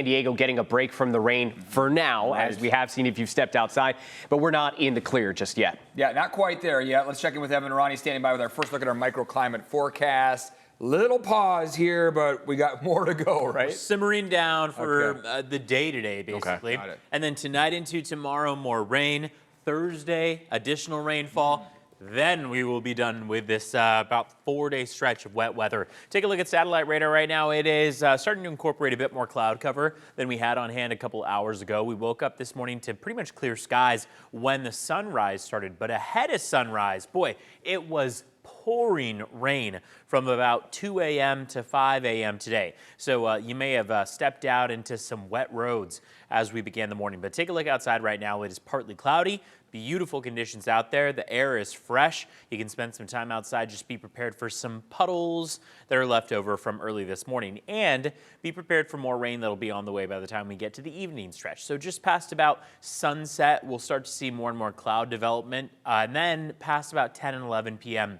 San Diego getting a break from the rain for now, as we have seen if you've stepped outside, but we're not in the clear just yet. Yeah, not quite there yet. Let's check in with Evan and Ronnie standing by with our first look at our microclimate forecast. Little pause here, but we got more to go, right? We're simmering down for the day today, basically. Got it. And then tonight into tomorrow, more rain. Thursday, additional rainfall. Then we will be done with this about 4-day stretch of wet weather. Take a look at satellite radar right now. It is starting to incorporate a bit more cloud cover than we had on hand a couple hours ago. We woke up this morning to pretty much clear skies when the sunrise started. But ahead of sunrise, boy, it was pouring rain from about 2 a.m. to 5 a.m. today. So you may have stepped out into some wet roads as we began the morning. But take a look outside right now. It is partly cloudy. Beautiful conditions out there. The air is fresh. You can spend some time outside. Just be prepared for some puddles that are left over from early this morning. And be prepared for more rain that'll be on the way by the time we get to the evening stretch. So just past about sunset, we'll start to see more and more cloud development. And then past about 10 and 11 p.m.,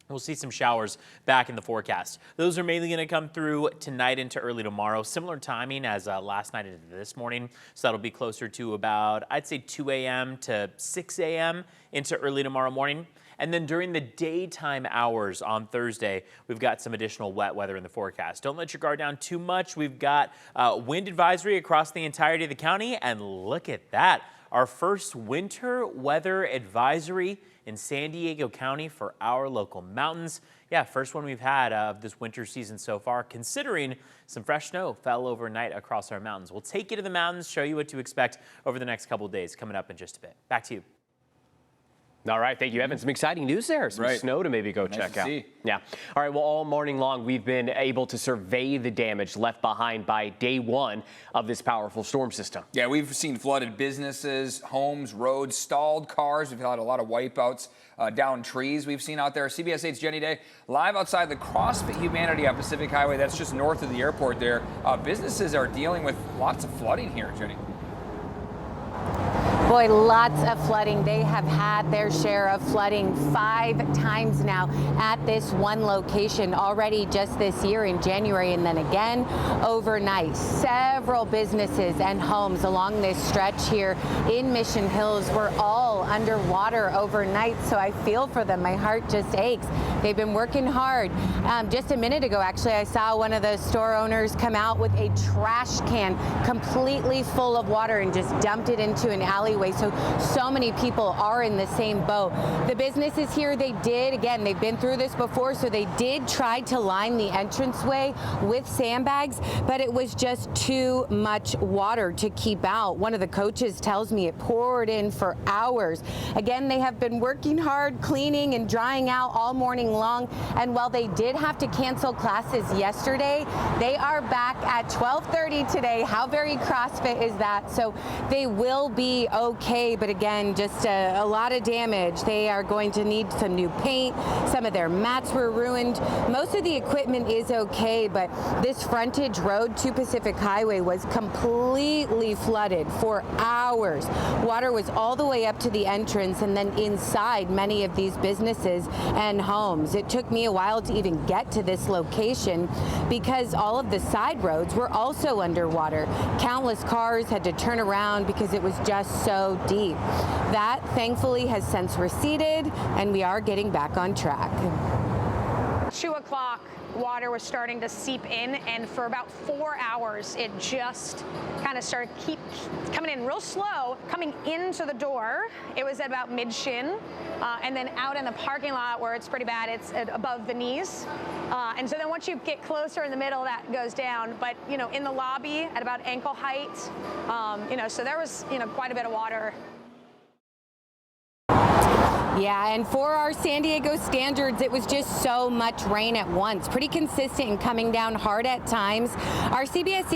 we'll see some showers back in the forecast. Those are mainly going to come through tonight into early tomorrow. Similar timing as last night into this morning. So that'll be closer to about, I'd say 2 a.m. to 6 a.m. into early tomorrow morning. And then during the daytime hours on Thursday, we've got some additional wet weather in the forecast. Don't let your guard down too much. We've got wind advisory across the entirety of the county. And look at that. Our first winter weather advisory in San Diego County for our local mountains. Yeah, first one we've had of this winter season so far, considering some fresh snow fell overnight across our mountains. We'll take you to the mountains, show you what to expect over the next couple of days coming up in just a bit. Back to you. All right, thank you, Evan. Some exciting news there. Some snow to maybe go check out. Yeah. All right, well, all morning long, we've been able to survey the damage left behind by day one of this powerful storm system. Yeah, we've seen flooded businesses, homes, roads, stalled cars. We've had a lot of wipeouts, down trees we've seen out there. CBS 8's Jenny Day live outside the CrossFit Humanity on Pacific Highway. That's just north of the airport there. Businesses are dealing with lots of flooding here, Jenny. Boy, lots of flooding. They have had their share of flooding 5 times now at this one location already just this year in January, and then again overnight. Several businesses and homes along this stretch here in Mission Hills were all underwater overnight, so I feel for them. My heart just aches. They've been working hard. Just a minute ago, actually, I saw one of the store owners come out with a trash can completely full of water and just dumped it into an alleyway. So many people are in the same boat. The businesses here, they've been through this before, so they did try to line the entranceway with sandbags, but it was just too much water to keep out. One of the coaches tells me it poured in for hours. Again, they have been working hard, cleaning and drying out all morning long, and while they did have to cancel classes yesterday, they are back at 12:30 today. How very CrossFit is that? So they will be okay, but again, just a lot of damage. They are going to need some new paint. Some of their mats were ruined. Most of the equipment is okay, but this frontage road to Pacific Highway was completely flooded for hours. Water was all the way up to the entrance and then inside many of these businesses and homes. It took me a while to even get to this location because all of the side roads were also underwater. Countless cars had to turn around because it was just so deep. That thankfully has since receded and we are getting back on track. 2 o'clock, water was starting to seep in, and for about 4 hours, it just kind of started keep coming in real slow. Coming into the door, it was at about mid-shin, and then out in the parking lot where it's pretty bad, it's at above the knees. And so then once you get closer in the middle, that goes down. But, in the lobby at about ankle height, so there was, quite a bit of water. Yeah, and for our San Diego standards, it was just so much rain at once. Pretty consistent and coming down hard at times. Our CBS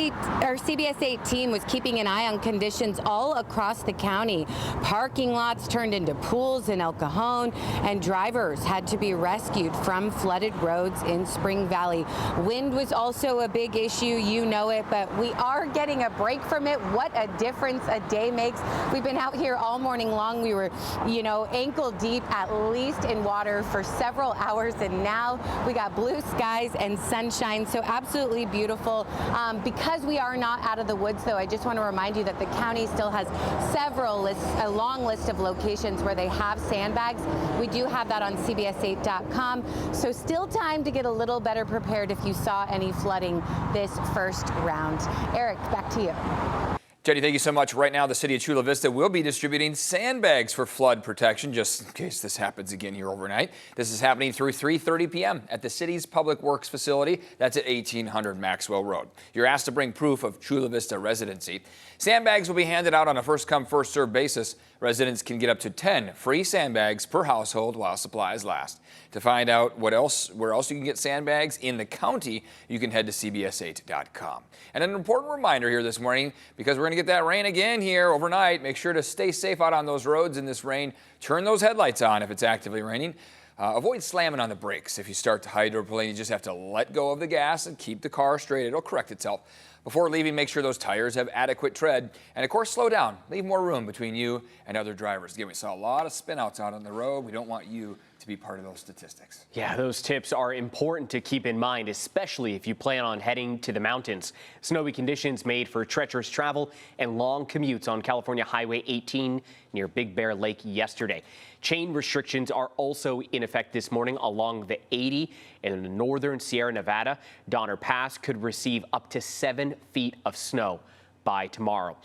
8 team was keeping an eye on conditions all across the county. Parking lots turned into pools in El Cajon, and drivers had to be rescued from flooded roads in Spring Valley. Wind was also a big issue, you know it, but we are getting a break from it. What a difference a day makes. We've been out here all morning long. We were, ankle deep deep, at least in water for several hours, and now we got blue skies and sunshine, so absolutely beautiful. Because we are not out of the woods, though, I just want to remind you that the county still has a long list of locations where they have sandbags. We do have that on CBS8.com, so still time to get a little better prepared if you saw any flooding this first round. Eric, back to you. Jenny, thank you so much. Right now, the city of Chula Vista will be distributing sandbags for flood protection, just in case this happens again here overnight. This is happening through 3:30 p.m. at the city's Public Works facility. That's at 1800 Maxwell Road. You're asked to bring proof of Chula Vista residency. Sandbags will be handed out on a first-come, first-served basis. Residents can get up to 10 free sandbags per household while supplies last. To find out where else you can get sandbags in the county, you can head to CBS8.com. And an important reminder here this morning, because we're going to get that rain again here overnight, make sure to stay safe out on those roads in this rain. Turn those headlights on if it's actively raining. Avoid slamming on the brakes. If you start to hydroplane, you just have to let go of the gas and keep the car straight. It'll correct itself. Before leaving, make sure those tires have adequate tread. And of course, slow down. Leave more room between you and other drivers. Again, we saw a lot of spinouts out on the road. We don't want you to be part of those statistics. Yeah, those tips are important to keep in mind, especially if you plan on heading to the mountains. Snowy conditions made for treacherous travel and long commutes on California Highway 18 near Big Bear Lake yesterday. Chain restrictions are also in effect this morning along the 80 in the northern Sierra Nevada. Donner Pass could receive up to 7 feet of snow by tomorrow.